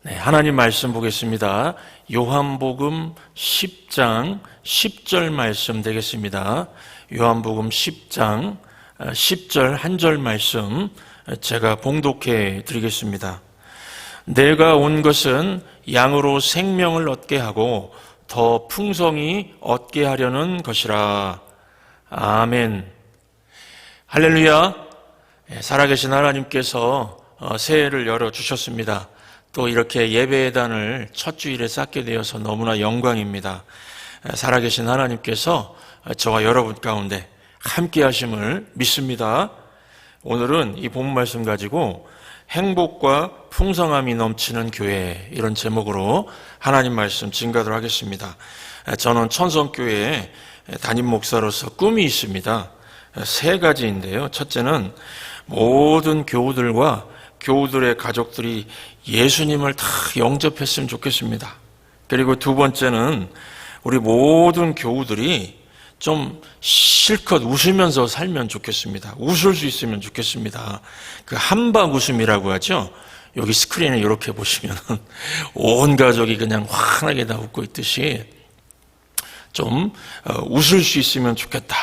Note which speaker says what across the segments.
Speaker 1: 네, 하나님 말씀 보겠습니다. 요한복음 10장 10절 말씀 되겠습니다. 요한복음 10장 10절 한 절 말씀 제가 봉독해 드리겠습니다. 내가 온 것은 양으로 생명을 얻게 하고 더 풍성히 얻게 하려는 것이라. 아멘. 할렐루야. 살아계신 하나님께서 새해를 열어주셨습니다. 또 이렇게 예배단을 첫 주일에 쌓게 되어서 너무나 영광입니다. 살아계신 하나님께서 저와 여러분 가운데 함께 하심을 믿습니다. 오늘은 이 본문 말씀 가지고 행복과 풍성함이 넘치는 교회, 이런 제목으로 하나님 말씀 증거하도록 하겠습니다. 저는 천성교회에 담임 목사로서 꿈이 있습니다. 세 가지인데요. 첫째는 모든 교우들과 교우들의 가족들이 예수님을 다 영접했으면 좋겠습니다. 그리고 두 번째는 우리 모든 교우들이 좀 실컷 웃으면서 살면 좋겠습니다. 웃을 수 있으면 좋겠습니다. 그 한박 웃음이라고 하죠. 여기 스크린에 이렇게 보시면 온 가족이 그냥 환하게 다 웃고 있듯이 좀 웃을 수 있으면 좋겠다,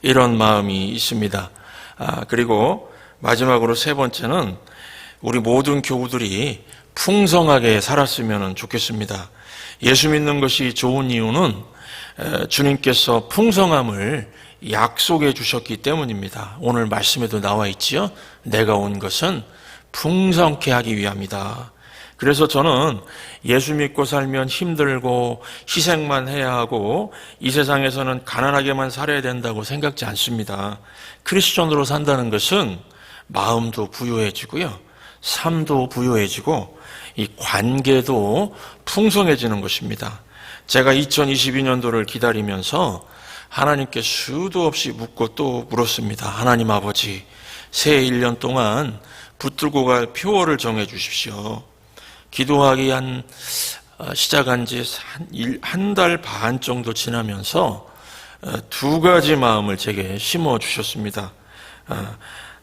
Speaker 1: 이런 마음이 있습니다. 그리고 마지막으로 세 번째는 우리 모든 교우들이 풍성하게 살았으면 좋겠습니다. 예수 믿는 것이 좋은 이유는 주님께서 풍성함을 약속해 주셨기 때문입니다. 오늘 말씀에도 나와 있지요. 내가 온 것은 풍성케 하기 위함이다. 그래서 저는 예수 믿고 살면 힘들고 희생만 해야 하고 이 세상에서는 가난하게만 살아야 된다고 생각지 않습니다. 크리스천으로 산다는 것은 마음도 부유해지고요, 삶도 부유해지고 이 관계도 풍성해지는 것입니다. 제가 2022년도를 기다리면서 하나님께 수도 없이 묻고 또 물었습니다. 하나님 아버지, 새해 1년 동안 붙들고 갈 표어를 정해 주십시오. 기도하기 시작한 지 한 달 반 정도 지나면서 두 가지 마음을 제게 심어 주셨습니다.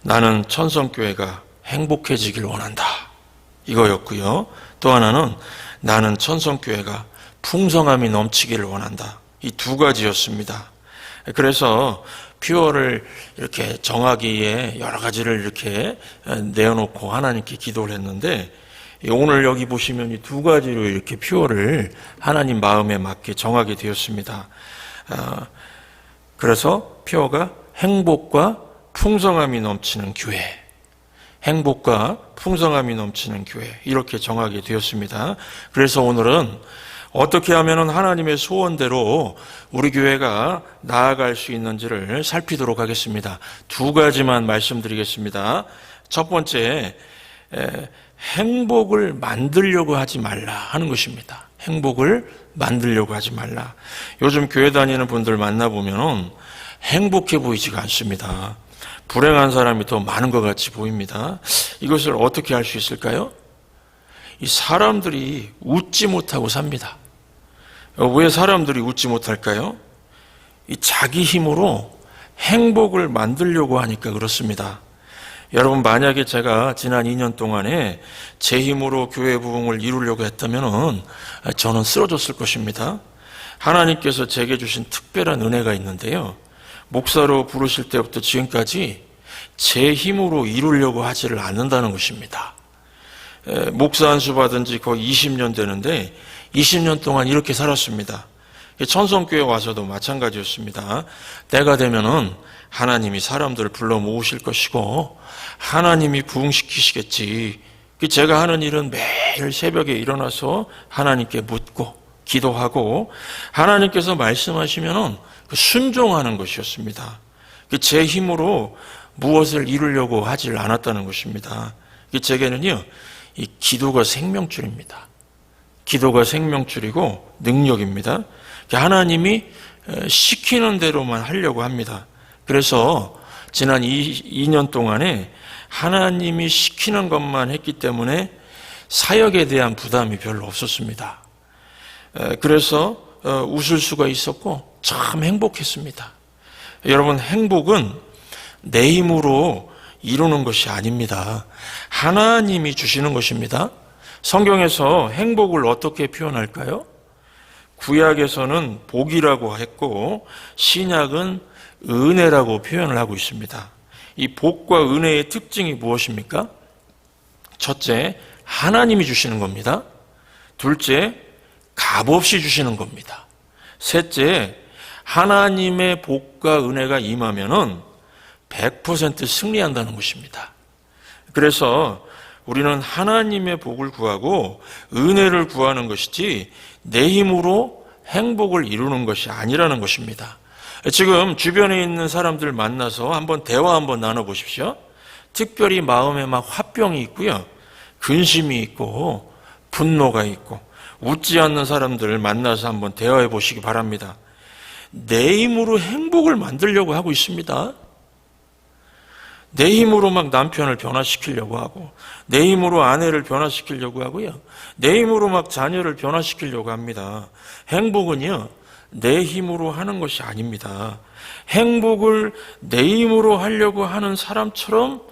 Speaker 1: 나는 천성교회가 행복해지길 원한다, 이거였고요. 또 하나는 나는 천성교회가 풍성함이 넘치기를 원한다. 이 두 가지였습니다. 그래서 퓨어를 이렇게 정하기에 여러 가지를 이렇게 내어놓고 하나님께 기도를 했는데, 오늘 여기 보시면 이 두 가지로 이렇게 퓨어를 하나님 마음에 맞게 정하게 되었습니다. 그래서 퓨어가 행복과 풍성함이 넘치는 교회, 행복과 풍성함이 넘치는 교회, 이렇게 정하게 되었습니다. 그래서 오늘은 어떻게 하면 하나님의 소원대로 우리 교회가 나아갈 수 있는지를 살피도록 하겠습니다. 두 가지만 말씀드리겠습니다. 첫 번째, 행복을 만들려고 하지 말라 하는 것입니다. 행복을 만들려고 하지 말라. 요즘 교회 다니는 분들 만나보면 행복해 보이지가 않습니다. 불행한 사람이 더 많은 것 같이 보입니다. 이것을 어떻게 할 수 있을까요? 이 사람들이 웃지 못하고 삽니다. 왜 사람들이 웃지 못할까요? 이 자기 힘으로 행복을 만들려고 하니까 그렇습니다. 여러분, 만약에 제가 지난 2년 동안에 제 힘으로 교회 부흥을 이루려고 했다면 저는 쓰러졌을 것입니다. 하나님께서 제게 주신 특별한 은혜가 있는데요, 목사로 부르실 때부터 지금까지 제 힘으로 이루려고 하지를 않는다는 것입니다. 목사 안수 받은 지 거의 20년 되는데 20년 동안 이렇게 살았습니다. 천성교회 와서도 마찬가지였습니다. 때가 되면은 하나님이 사람들을 불러 모으실 것이고 하나님이 부흥시키시겠지. 제가 하는 일은 매일 새벽에 일어나서 하나님께 묻고 기도하고 하나님께서 말씀하시면은 순종하는 것이었습니다. 제 힘으로 무엇을 이루려고 하질 않았다는 것입니다. 제게는요, 이 기도가 생명줄입니다. 기도가 생명줄이고 능력입니다. 하나님이 시키는 대로만 하려고 합니다. 그래서 지난 2년 동안에 하나님이 시키는 것만 했기 때문에 사역에 대한 부담이 별로 없었습니다. 그래서 웃을 수가 있었고 참 행복했습니다. 여러분, 행복은 내 힘으로 이루는 것이 아닙니다. 하나님이 주시는 것입니다. 성경에서 행복을 어떻게 표현할까요? 구약에서는 복이라고 했고 신약은 은혜라고 표현을 하고 있습니다. 이 복과 은혜의 특징이 무엇입니까? 첫째, 하나님이 주시는 겁니다. 둘째, 값없이 주시는 겁니다. 셋째, 하나님의 복과 은혜가 임하면은 100% 승리한다는 것입니다. 그래서 우리는 하나님의 복을 구하고 은혜를 구하는 것이지 내 힘으로 행복을 이루는 것이 아니라는 것입니다. 지금 주변에 있는 사람들 만나서 한번 대화 한번 나눠보십시오. 특별히 마음에 막 화병이 있고요. 근심이 있고 분노가 있고 웃지 않는 사람들을 만나서 한번 대화해 보시기 바랍니다. 내 힘으로 행복을 만들려고 하고 있습니다. 내 힘으로 막 남편을 변화시키려고 하고 내 힘으로 아내를 변화시키려고 하고요. 내 힘으로 막 자녀를 변화시키려고 합니다. 행복은요, 내 힘으로 하는 것이 아닙니다. 행복을 내 힘으로 하려고 하는 사람처럼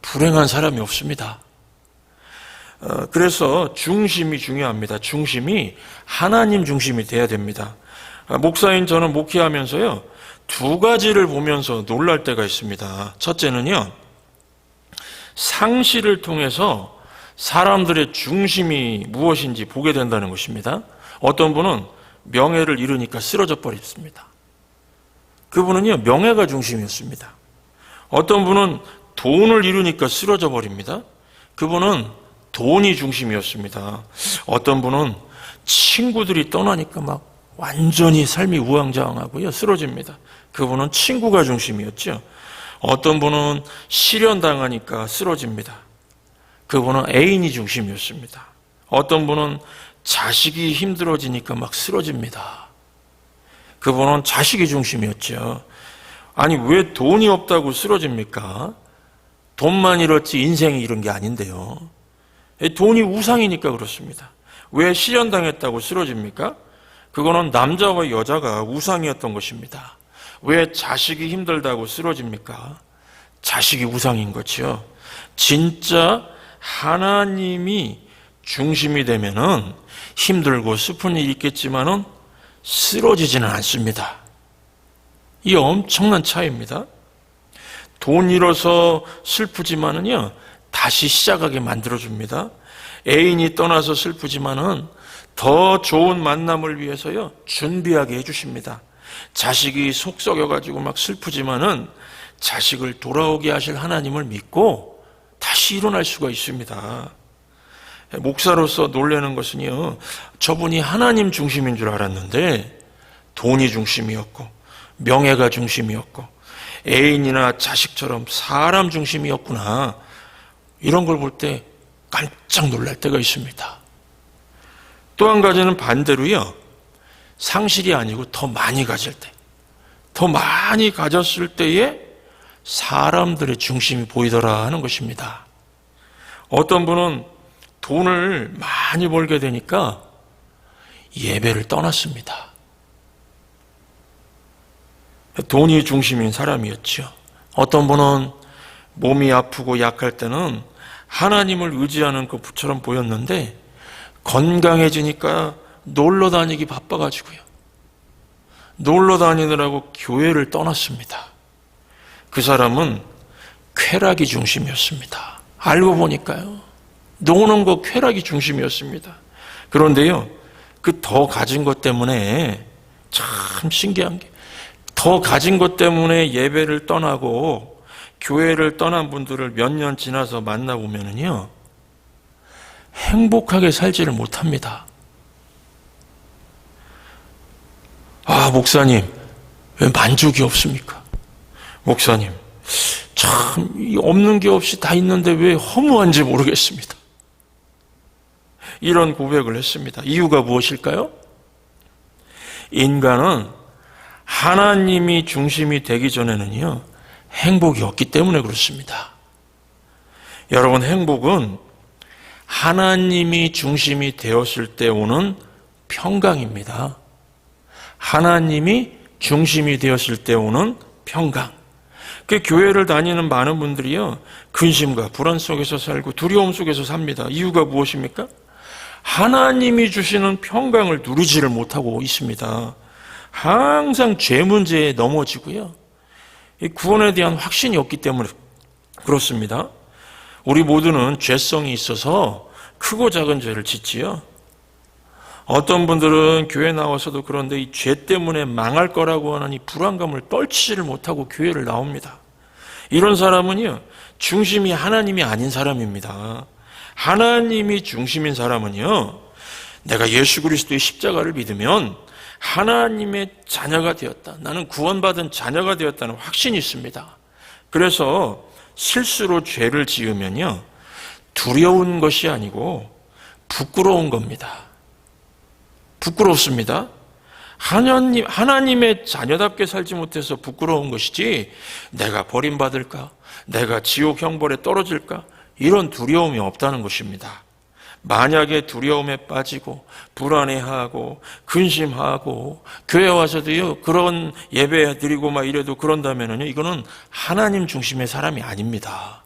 Speaker 1: 불행한 사람이 없습니다. 그래서 중심이 중요합니다. 중심이 하나님 중심이 돼야 됩니다. 목사인 저는 목회하면서요, 두 가지를 보면서 놀랄 때가 있습니다. 첫째는요, 상실을 통해서 사람들의 중심이 무엇인지 보게 된다는 것입니다. 어떤 분은 명예를 잃으니까 쓰러져 버렸습니다. 그분은요, 명예가 중심이었습니다. 어떤 분은 돈을 잃으니까 쓰러져 버립니다. 그분은 돈이 중심이었습니다. 어떤 분은 친구들이 떠나니까 막 완전히 삶이 우왕좌왕하고요, 쓰러집니다. 그분은 친구가 중심이었죠. 어떤 분은 실현당하니까 쓰러집니다. 그분은 애인이 중심이었습니다. 어떤 분은 자식이 힘들어지니까 막 쓰러집니다. 그분은 자식이 중심이었죠. 아니, 왜 돈이 없다고 쓰러집니까? 돈만 잃었지 인생이 이런 게 아닌데요. 돈이 우상이니까 그렇습니다. 왜 실현당했다고 쓰러집니까? 그거는 남자와 여자가 우상이었던 것입니다. 왜 자식이 힘들다고 쓰러집니까? 자식이 우상인 거죠. 진짜 하나님이 중심이 되면은 힘들고 슬픈 일이 있겠지만은 쓰러지지는 않습니다. 이 엄청난 차이입니다. 돈 잃어서 슬프지만은요, 다시 시작하게 만들어줍니다. 애인이 떠나서 슬프지만은 더 좋은 만남을 위해서요, 준비하게 해주십니다. 자식이 속 썩여가지고 막 슬프지만은 자식을 돌아오게 하실 하나님을 믿고 다시 일어날 수가 있습니다. 목사로서 놀라는 것은요, 저분이 하나님 중심인 줄 알았는데 돈이 중심이었고 명예가 중심이었고 애인이나 자식처럼 사람 중심이었구나, 이런 걸 볼 때 깜짝 놀랄 때가 있습니다. 또 한 가지는 반대로요, 상실이 아니고 더 많이 가질 때, 더 많이 가졌을 때에 사람들의 중심이 보이더라 하는 것입니다. 어떤 분은 돈을 많이 벌게 되니까 예배를 떠났습니다. 돈이 중심인 사람이었죠. 어떤 분은 몸이 아프고 약할 때는 하나님을 의지하는 것처럼 보였는데 건강해지니까 놀러 다니기 바빠가지고요, 놀러 다니느라고 교회를 떠났습니다. 그 사람은 쾌락이 중심이었습니다. 알고 보니까요, 노는 거 쾌락이 중심이었습니다. 그런데요, 그 더 가진 것 때문에 참 신기한 게, 더 가진 것 때문에 예배를 떠나고 교회를 떠난 분들을 몇 년 지나서 만나보면요, 행복하게 살지를 못합니다. 아, 목사님, 왜 만족이 없습니까? 목사님, 참 없는 게 없이 다 있는데 왜 허무한지 모르겠습니다. 이런 고백을 했습니다. 이유가 무엇일까요? 인간은 하나님이 중심이 되기 전에는요, 행복이 없기 때문에 그렇습니다. 여러분, 행복은 하나님이 중심이 되었을 때 오는 평강입니다. 하나님이 중심이 되었을 때 오는 평강. 그 교회를 다니는 많은 분들이요, 근심과 불안 속에서 살고 두려움 속에서 삽니다. 이유가 무엇입니까? 하나님이 주시는 평강을 누리지를 못하고 있습니다. 항상 죄 문제에 넘어지고요. 이 구원에 대한 확신이 없기 때문에 그렇습니다. 우리 모두는 죄성이 있어서 크고 작은 죄를 짓지요. 어떤 분들은 교회 나와서도 그런데 이 죄 때문에 망할 거라고 하는 이 불안감을 떨치지를 못하고 교회를 나옵니다. 이런 사람은요, 중심이 하나님이 아닌 사람입니다. 하나님이 중심인 사람은요, 내가 예수 그리스도의 십자가를 믿으면 하나님의 자녀가 되었다. 나는 구원받은 자녀가 되었다는 확신이 있습니다. 그래서 실수로 죄를 지으면요, 두려운 것이 아니고 부끄러운 겁니다. 부끄럽습니다. 하나님의 자녀답게 살지 못해서 부끄러운 것이지, 내가 버림받을까? 내가 지옥 형벌에 떨어질까? 이런 두려움이 없다는 것입니다. 만약에 두려움에 빠지고 불안해하고 근심하고 교회 와서도요 그런 예배 드리고 막 이래도 그런다면은요, 이거는 하나님 중심의 사람이 아닙니다.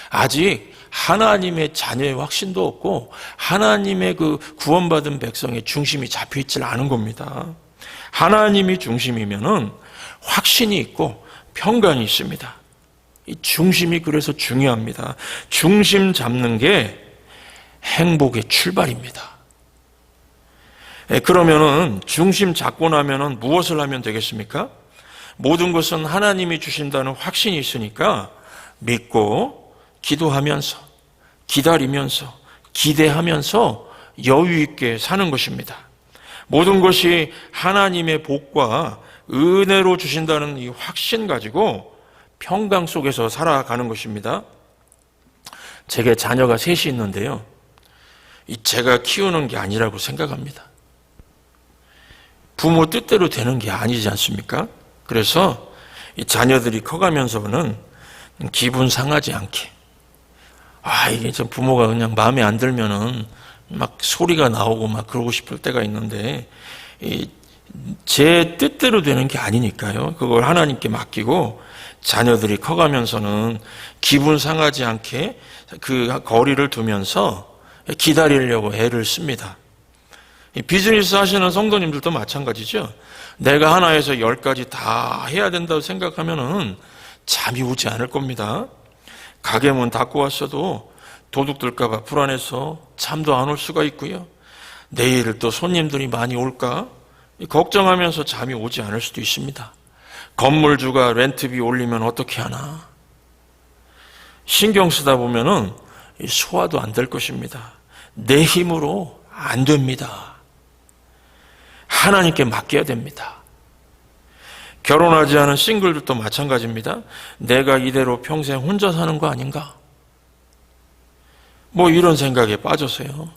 Speaker 1: 아직 하나님의 자녀의 확신도 없고 하나님의 그 구원받은 백성의 중심이 잡혀 있질 않은 겁니다. 하나님이 중심이면은 확신이 있고 평강이 있습니다. 이 중심이 그래서 중요합니다. 중심 잡는 게 행복의 출발입니다. 그러면은 중심 잡고 나면은 무엇을 하면 되겠습니까? 모든 것은 하나님이 주신다는 확신이 있으니까 믿고 기도하면서 기다리면서 기대하면서 여유 있게 사는 것입니다. 모든 것이 하나님의 복과 은혜로 주신다는 이 확신 가지고 평강 속에서 살아가는 것입니다. 제게 자녀가 셋이 있는데요, 제가 키우는 게 아니라고 생각합니다. 부모 뜻대로 되는 게 아니지 않습니까? 그래서 이 자녀들이 커가면서는 기분 상하지 않게, 이게 좀 부모가 그냥 마음에 안 들면은 막 소리가 나오고 막 그러고 싶을 때가 있는데, 제 뜻대로 되는 게 아니니까요. 그걸 하나님께 맡기고 자녀들이 커가면서는 기분 상하지 않게 그 거리를 두면서 기다리려고 애를 씁니다. 비즈니스 하시는 성도님들도 마찬가지죠. 내가 하나에서 10가지 다 해야 된다고 생각하면은 잠이 오지 않을 겁니다. 가게 문 닫고 왔어도 도둑 들까 봐 불안해서 잠도 안 올 수가 있고요. 내일 또 손님들이 많이 올까 걱정하면서 잠이 오지 않을 수도 있습니다. 건물주가 렌트비 올리면 어떻게 하나. 신경 쓰다 보면은 소화도 안 될 것입니다. 내 힘으로 안 됩니다. 하나님께 맡겨야 됩니다. 결혼하지 않은 싱글들도 마찬가지입니다. 내가 이대로 평생 혼자 사는 거 아닌가? 뭐 이런 생각에 빠져서요,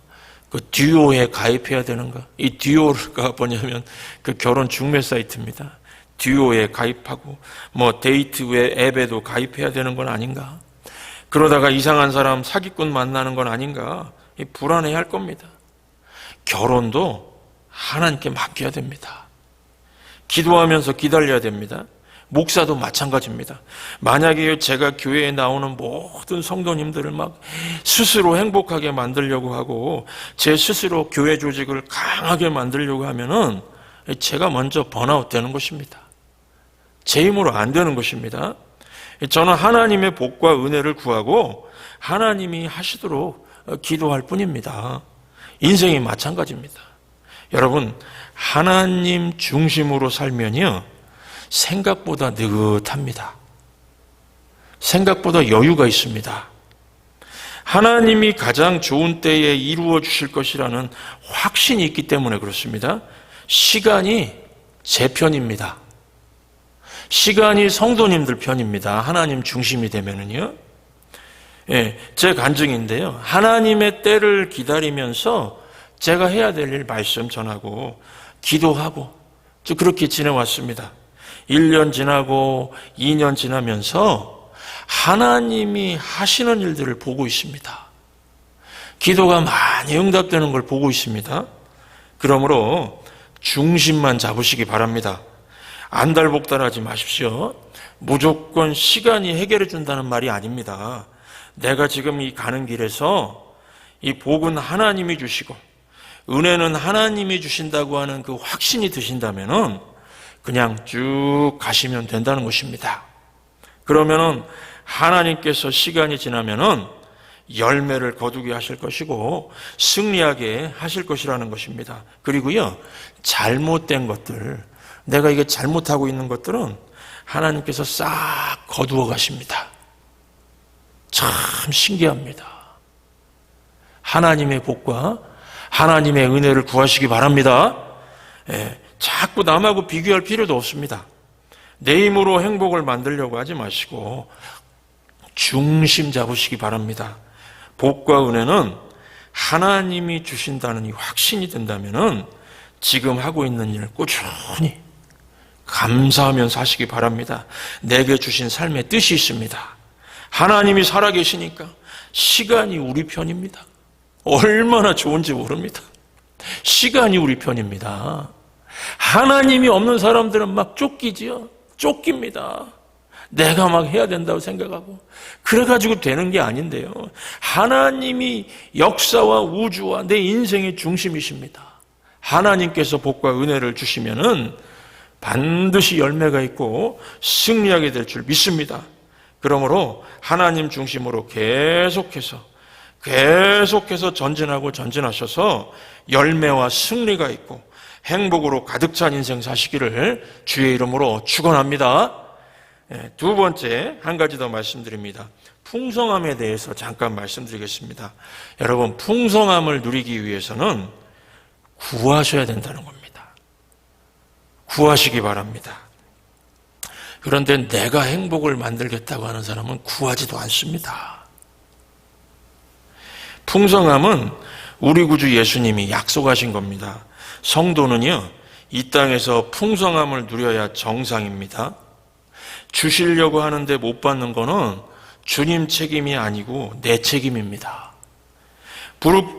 Speaker 1: 그 듀오에 가입해야 되는가? 이 듀오가 뭐냐면 그 결혼 중매 사이트입니다. 듀오에 가입하고 뭐 데이트 앱에도 가입해야 되는 건 아닌가? 그러다가 이상한 사람 사기꾼 만나는 건 아닌가? 불안해할 겁니다. 결혼도 하나님께 맡겨야 됩니다. 기도하면서 기다려야 됩니다. 목사도 마찬가지입니다. 만약에 제가 교회에 나오는 모든 성도님들을 막 스스로 행복하게 만들려고 하고 제 스스로 교회 조직을 강하게 만들려고 하면은 제가 먼저 번아웃 되는 것입니다. 제 힘으로 안 되는 것입니다. 저는 하나님의 복과 은혜를 구하고 하나님이 하시도록 기도할 뿐입니다. 인생이 마찬가지입니다. 여러분, 하나님 중심으로 살면요, 생각보다 느긋합니다. 생각보다 여유가 있습니다. 하나님이 가장 좋은 때에 이루어 주실 것이라는 확신이 있기 때문에 그렇습니다. 시간이 제 편입니다. 시간이 성도님들 편입니다. 하나님 중심이 되면은요. 제 간증인데요, 하나님의 때를 기다리면서 제가 해야 될 일 말씀 전하고 기도하고 그렇게 지내왔습니다. 1년 지나고 2년 지나면서 하나님이 하시는 일들을 보고 있습니다. 기도가 많이 응답되는 걸 보고 있습니다. 그러므로 중심만 잡으시기 바랍니다. 안달복달하지 마십시오. 무조건 시간이 해결해 준다는 말이 아닙니다. 내가 지금 이 가는 길에서 이 복은 하나님이 주시고 은혜는 하나님이 주신다고 하는 그 확신이 드신다면은 그냥 쭉 가시면 된다는 것입니다. 그러면은 하나님께서 시간이 지나면은 열매를 거두게 하실 것이고 승리하게 하실 것이라는 것입니다. 그리고요, 잘못된 것들, 내가 이게 잘못하고 있는 것들은 하나님께서 싹 거두어 가십니다. 참 신기합니다. 하나님의 복과 하나님의 은혜를 구하시기 바랍니다. 자꾸 남하고 비교할 필요도 없습니다. 내 힘으로 행복을 만들려고 하지 마시고 중심 잡으시기 바랍니다. 복과 은혜는 하나님이 주신다는 이 확신이 든다면은 지금 하고 있는 일을 꾸준히 감사하면서 하시기 바랍니다. 내게 주신 삶의 뜻이 있습니다. 하나님이 살아계시니까 시간이 우리 편입니다. 얼마나 좋은지 모릅니다. 시간이 우리 편입니다. 하나님이 없는 사람들은 막 쫓기지요. 쫓깁니다. 내가 막 해야 된다고 생각하고 그래가지고 되는 게 아닌데요. 하나님이 역사와 우주와 내 인생의 중심이십니다. 하나님께서 복과 은혜를 주시면은 반드시 열매가 있고 승리하게 될 줄 믿습니다. 그러므로 하나님 중심으로 계속해서 전진하고 전진하셔서 열매와 승리가 있고 행복으로 가득 찬 인생 사시기를 주의 이름으로 축원합니다. 두 번째 한 가지 더 말씀드립니다. 풍성함에 대해서 잠깐 말씀드리겠습니다. 여러분, 풍성함을 누리기 위해서는 구하셔야 된다는 겁니다. 구하시기 바랍니다. 그런데 내가 행복을 만들겠다고 하는 사람은 구하지도 않습니다. 풍성함은 우리 구주 예수님이 약속하신 겁니다. 성도는요, 이 땅에서 풍성함을 누려야 정상입니다. 주시려고 하는데 못 받는 거는 주님 책임이 아니고 내 책임입니다.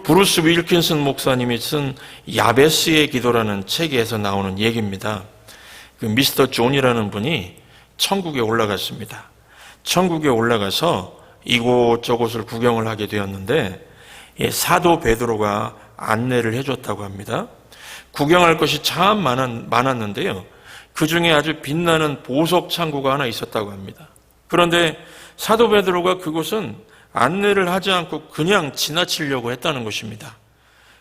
Speaker 1: 브루스 윌킨슨 목사님이 쓴 야베스의 기도라는 책에서 나오는 얘기입니다. 그 미스터 존이라는 분이 천국에 올라갔습니다. 천국에 올라가서 이곳저곳을 구경을 하게 되었는데 사도 베드로가 안내를 해줬다고 합니다. 구경할 것이 참 많았는데요. 그 중에 아주 빛나는 보석 창고가 하나 있었다고 합니다. 그런데 사도 베드로가 그곳은 안내를 하지 않고 그냥 지나치려고 했다는 것입니다.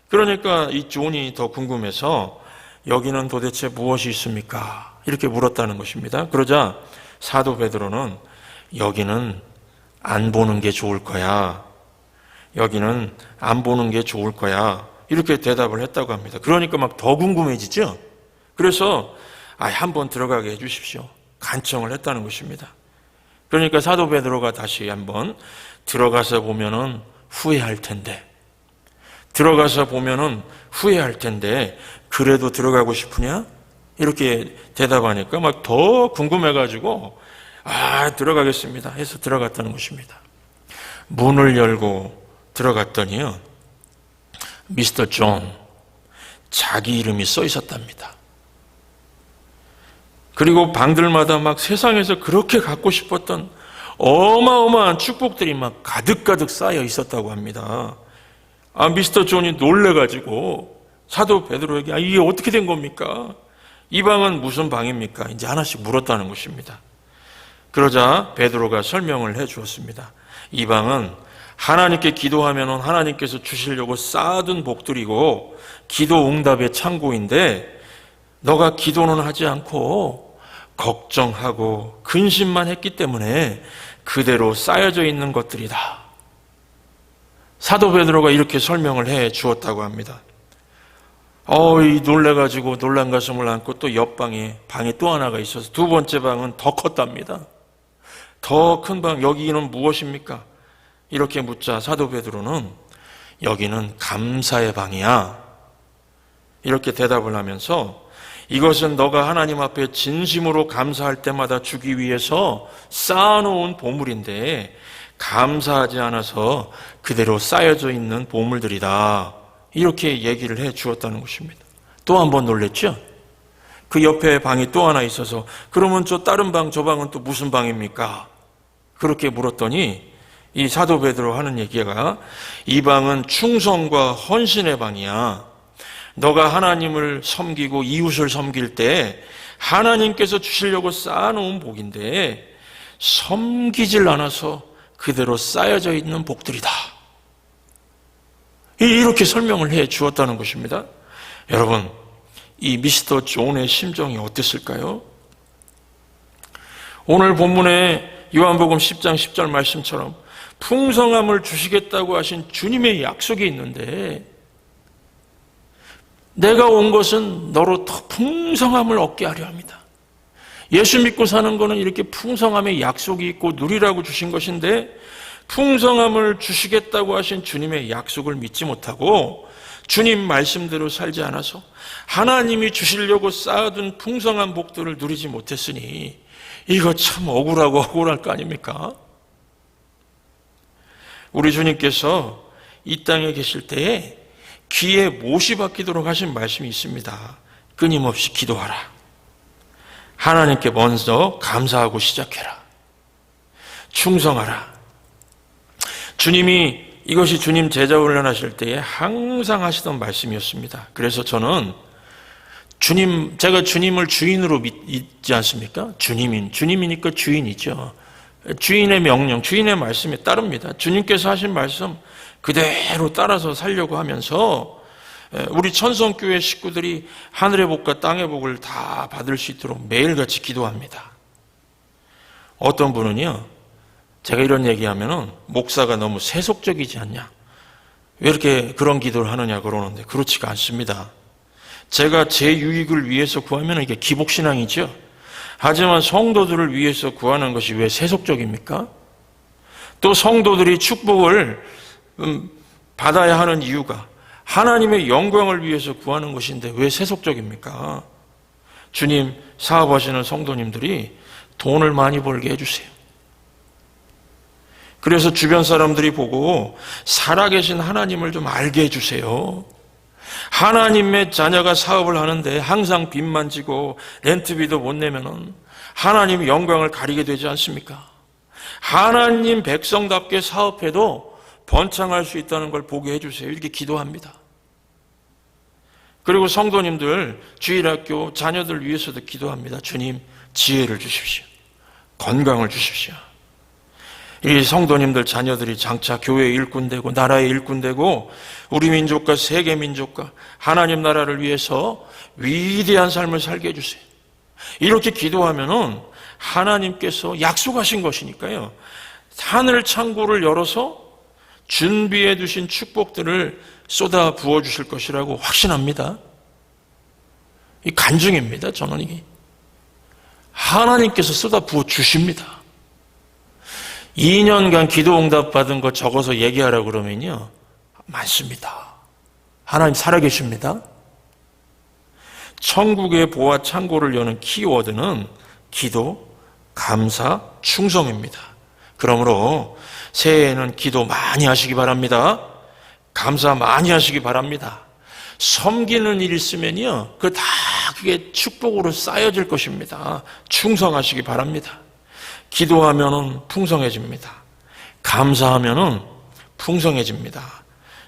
Speaker 1: 그러니까 이 존이 더 궁금해서 여기는 도대체 무엇이 있습니까? 이렇게 물었다는 것입니다. 그러자 사도 베드로는 여기는 안 보는 게 좋을 거야. 여기는 안 보는 게 좋을 거야. 이렇게 대답을 했다고 합니다. 그러니까 막 더 궁금해지죠? 그래서 한번 들어가게 해주십시오. 간청을 했다는 것입니다. 그러니까 사도 베드로가 다시 한번 들어가서 보면은 후회할 텐데, 그래도 들어가고 싶으냐? 이렇게 대답하니까 막 더 궁금해가지고 들어가겠습니다 해서 들어갔다는 것입니다. 문을 열고 들어갔더니요, 미스터 존, 자기 이름이 써 있었답니다. 그리고 방들마다 막 세상에서 그렇게 갖고 싶었던 어마어마한 축복들이 막 가득가득 쌓여 있었다고 합니다. 미스터 존이 놀래가지고 사도 베드로에게 이게 어떻게 된 겁니까? 이 방은 무슨 방입니까? 이제 하나씩 물었다는 것입니다. 그러자 베드로가 설명을 해 주었습니다. 이 방은 하나님께 기도하면 하나님께서 주시려고 쌓아둔 복들이고 기도 응답의 창고인데 너가 기도는 하지 않고 걱정하고 근심만 했기 때문에 그대로 쌓여져 있는 것들이다. 사도 베드로가 이렇게 설명을 해 주었다고 합니다. 놀래가지고 놀란 가슴을 안고 또 옆방에 방이 또 하나가 있어서 두 번째 방은 더 컸답니다. 더 큰 방, 여기는 무엇입니까? 이렇게 묻자 사도 베드로는 여기는 감사의 방이야. 이렇게 대답을 하면서 이것은 너가 하나님 앞에 진심으로 감사할 때마다 주기 위해서 쌓아놓은 보물인데 감사하지 않아서 그대로 쌓여져 있는 보물들이다. 이렇게 얘기를 해 주었다는 것입니다. 또 한 번 놀랬죠? 그 옆에 방이 또 하나 있어서 그러면 저 다른 방, 저 방은 또 무슨 방입니까? 그렇게 물었더니 이 사도 베드로 하는 얘기가 이 방은 충성과 헌신의 방이야. 너가 하나님을 섬기고 이웃을 섬길 때 하나님께서 주시려고 쌓아놓은 복인데 섬기질 않아서 그대로 쌓여져 있는 복들이다. 이렇게 설명을 해 주었다는 것입니다. 여러분, 이 미스터 존의 심정이 어땠을까요? 오늘 본문의 요한복음 10장 10절 말씀처럼 풍성함을 주시겠다고 하신 주님의 약속이 있는데 내가 온 것은 너로 더 풍성함을 얻게 하려 합니다. 예수 믿고 사는 것은 이렇게 풍성함의 약속이 있고 누리라고 주신 것인데 풍성함을 주시겠다고 하신 주님의 약속을 믿지 못하고 주님 말씀대로 살지 않아서 하나님이 주시려고 쌓아둔 풍성한 복들을 누리지 못했으니 이거 참 억울하고 억울할 거 아닙니까? 우리 주님께서 이 땅에 계실 때에 귀에 못이 박히도록 하신 말씀이 있습니다. 끊임없이 기도하라. 하나님께 먼저 감사하고 시작해라. 충성하라. 주님이 이것이 주님 제자 훈련하실 때에 항상 하시던 말씀이었습니다. 그래서 저는 제가 주님을 주인으로 믿지 않습니까? 주님이니까 주인이죠. 주인의 명령, 주인의 말씀에 따릅니다. 주님께서 하신 말씀 그대로 따라서 살려고 하면서 우리 천성교회 식구들이 하늘의 복과 땅의 복을 다 받을 수 있도록 매일같이 기도합니다. 어떤 분은요, 제가 이런 얘기하면은 목사가 너무 세속적이지 않냐? 왜 이렇게 그런 기도를 하느냐 그러는데 그렇지가 않습니다. 제가 제 유익을 위해서 구하면 이게 기복신앙이죠. 하지만 성도들을 위해서 구하는 것이 왜 세속적입니까? 또 성도들이 축복을 받아야 하는 이유가 하나님의 영광을 위해서 구하는 것인데 왜 세속적입니까? 주님 사업하시는 성도님들이 돈을 많이 벌게 해주세요. 그래서 주변 사람들이 보고 살아계신 하나님을 좀 알게 해주세요. 하나님의 자녀가 사업을 하는데 항상 빚만 지고 렌트비도 못 내면은 하나님의 영광을 가리게 되지 않습니까? 하나님 백성답게 사업해도 번창할 수 있다는 걸 보게 해주세요. 이렇게 기도합니다. 그리고 성도님들, 주일학교 자녀들 위해서도 기도합니다. 주님, 지혜를 주십시오. 건강을 주십시오. 이 성도님들 자녀들이 장차 교회의 일꾼 되고 나라의 일꾼 되고 우리 민족과 세계 민족과 하나님 나라를 위해서 위대한 삶을 살게 해주세요. 이렇게 기도하면은 하나님께서 약속하신 것이니까요. 하늘 창고를 열어서 준비해 두신 축복들을 쏟아 부어 주실 것이라고 확신합니다. 이 간증입니다. 저는 이게 하나님께서 쏟아 부어 주십니다. 2년간 기도 응답 받은 거 적어서 얘기하라고 그러면요, 많습니다. 하나님 살아계십니다. 천국의 보화 창고를 여는 키워드는 기도, 감사, 충성입니다. 그러므로 새해에는 기도 많이 하시기 바랍니다. 감사 많이 하시기 바랍니다. 섬기는 일 있으면요, 그게 축복으로 쌓여질 것입니다. 충성하시기 바랍니다. 기도하면은 풍성해집니다. 감사하면은 풍성해집니다.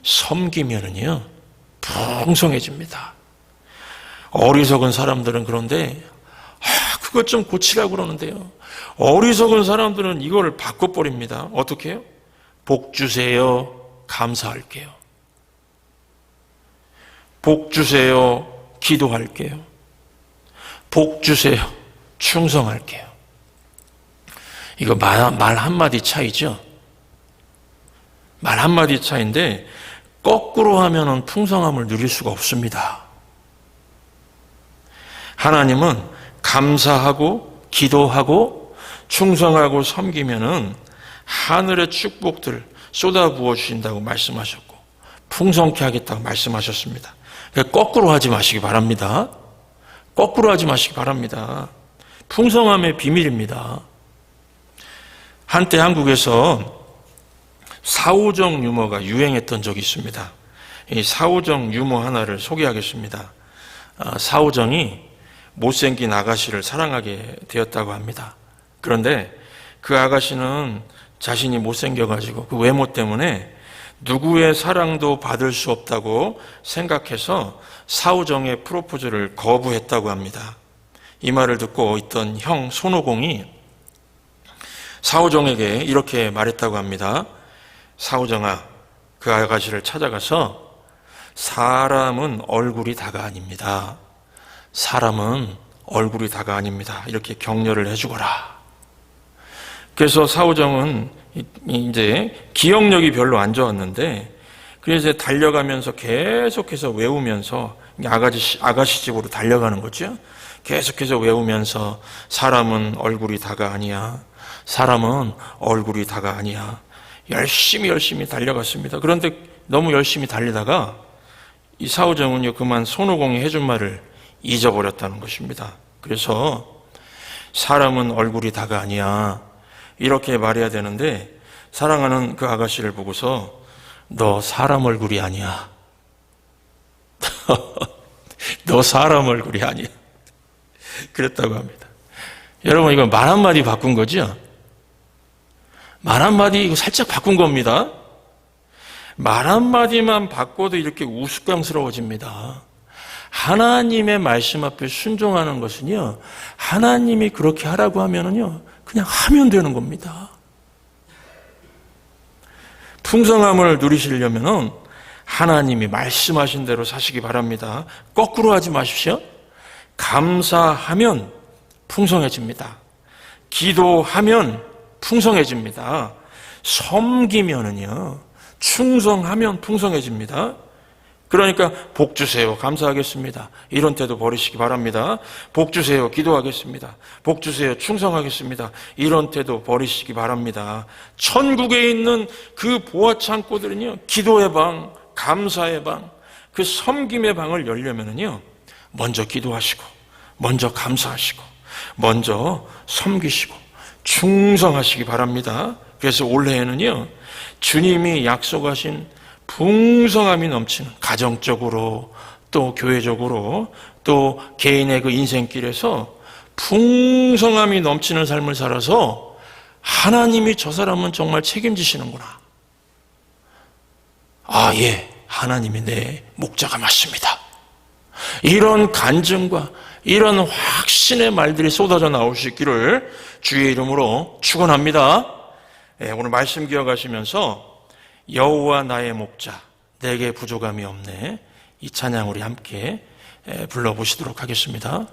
Speaker 1: 섬기면은요, 풍성해집니다. 어리석은 사람들은 그런데 그것 좀 고치라고 그러는데요. 어리석은 사람들은 이걸 바꿔버립니다. 어떻게 해요? 복 주세요. 감사할게요. 복 주세요. 기도할게요. 복 주세요. 충성할게요. 이거 말 한마디 차이죠? 말 한마디 차이인데 거꾸로 하면은 풍성함을 누릴 수가 없습니다. 하나님은 감사하고 기도하고 충성하고 섬기면은 하늘의 축복들 쏟아부어 주신다고 말씀하셨고 풍성케 하겠다고 말씀하셨습니다. 그러니까 거꾸로 하지 마시기 바랍니다. 거꾸로 하지 마시기 바랍니다. 풍성함의 비밀입니다. 한때 한국에서 사오정 유머가 유행했던 적이 있습니다. 이 사오정 유머 하나를 소개하겠습니다. 사오정이 못생긴 아가씨를 사랑하게 되었다고 합니다. 그런데 그 아가씨는 자신이 못생겨가지고 그 외모 때문에 누구의 사랑도 받을 수 없다고 생각해서 사우정의 프로포즈를 거부했다고 합니다. 이 말을 듣고 있던 형 손오공이 사우정에게 이렇게 말했다고 합니다. 사우정아, 그 아가씨를 찾아가서 사람은 얼굴이 다가 아닙니다. 사람은 얼굴이 다가 아닙니다. 이렇게 격려를 해주거라. 그래서 사우정은 이제 기억력이 별로 안 좋았는데, 그래서 달려가면서 계속해서 외우면서 아가씨 집으로 달려가는 거죠. 계속해서 외우면서 사람은 얼굴이 다가 아니야. 사람은 얼굴이 다가 아니야. 열심히 달려갔습니다. 그런데 너무 열심히 달리다가 이 사우정은요, 그만 손오공이 해준 말을 잊어버렸다는 것입니다. 그래서 사람은 얼굴이 다가 아니야, 이렇게 말해야 되는데, 사랑하는 그 아가씨를 보고서 너 사람 얼굴이 아니야. 너 사람 얼굴이 아니야. 그랬다고 합니다. 여러분, 이거 말 한마디 바꾼 거죠? 말 한마디 이거 살짝 바꾼 겁니다. 말 한마디만 바꿔도 이렇게 우스꽝스러워집니다. 하나님의 말씀 앞에 순종하는 것은요, 하나님이 그렇게 하라고 하면은요, 그냥 하면 되는 겁니다. 풍성함을 누리시려면은 하나님이 말씀하신 대로 사시기 바랍니다. 거꾸로 하지 마십시오. 감사하면 풍성해집니다. 기도하면 풍성해집니다. 섬기면은요, 충성하면 풍성해집니다. 그러니까 복 주세요, 감사하겠습니다, 이런 태도 버리시기 바랍니다. 복 주세요, 기도하겠습니다. 복 주세요, 충성하겠습니다, 이런 태도 버리시기 바랍니다. 천국에 있는 그 보화 창고들은요, 기도의 방, 감사의 방, 그 섬김의 방을 열려면은요, 먼저 기도하시고, 먼저 감사하시고, 먼저 섬기시고, 충성하시기 바랍니다. 그래서 올해에는요, 주님이 약속하신 풍성함이 넘치는 가정적으로, 또 교회적으로, 또 개인의 그 인생길에서 풍성함이 넘치는 삶을 살아서 하나님이 저 사람은 정말 책임지시는구나, 아, 예, 하나님이 내 목자가 맞습니다, 이런 간증과 이런 확신의 말들이 쏟아져 나올 수 있기를 주의 이름으로 축원합니다. 오늘 말씀 기억하시면서 여호와 나의 목자, 내게 부족함이 없네, 이 찬양 우리 함께 불러보시도록 하겠습니다.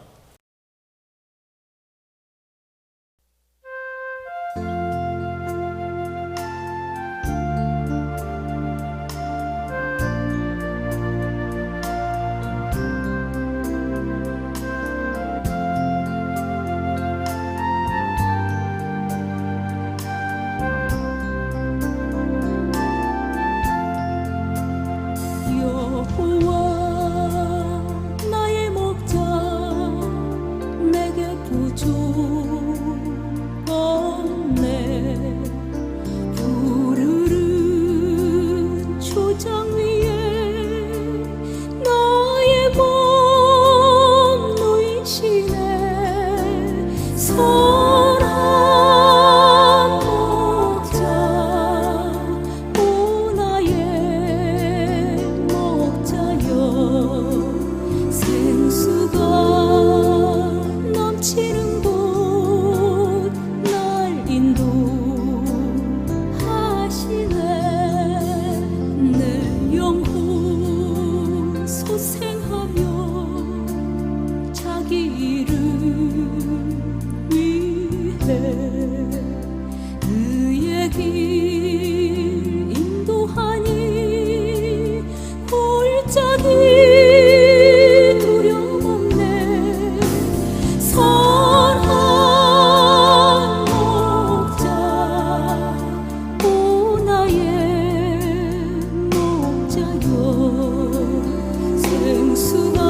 Speaker 2: 생수가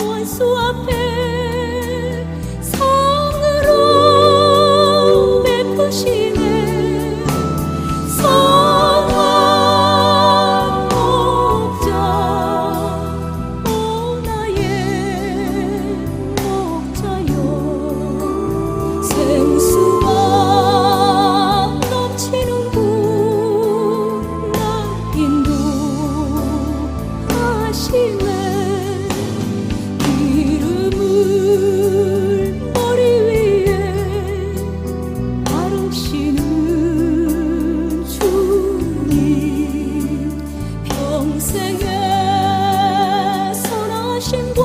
Speaker 2: 원수 앞에 성으로 베푸시네. 선한 목자 오 나의 목자여. 생수가 넘치는 곳 나 인도하시네. 기름을 머리 위에 바르시는 주님. 평생의 선하신 과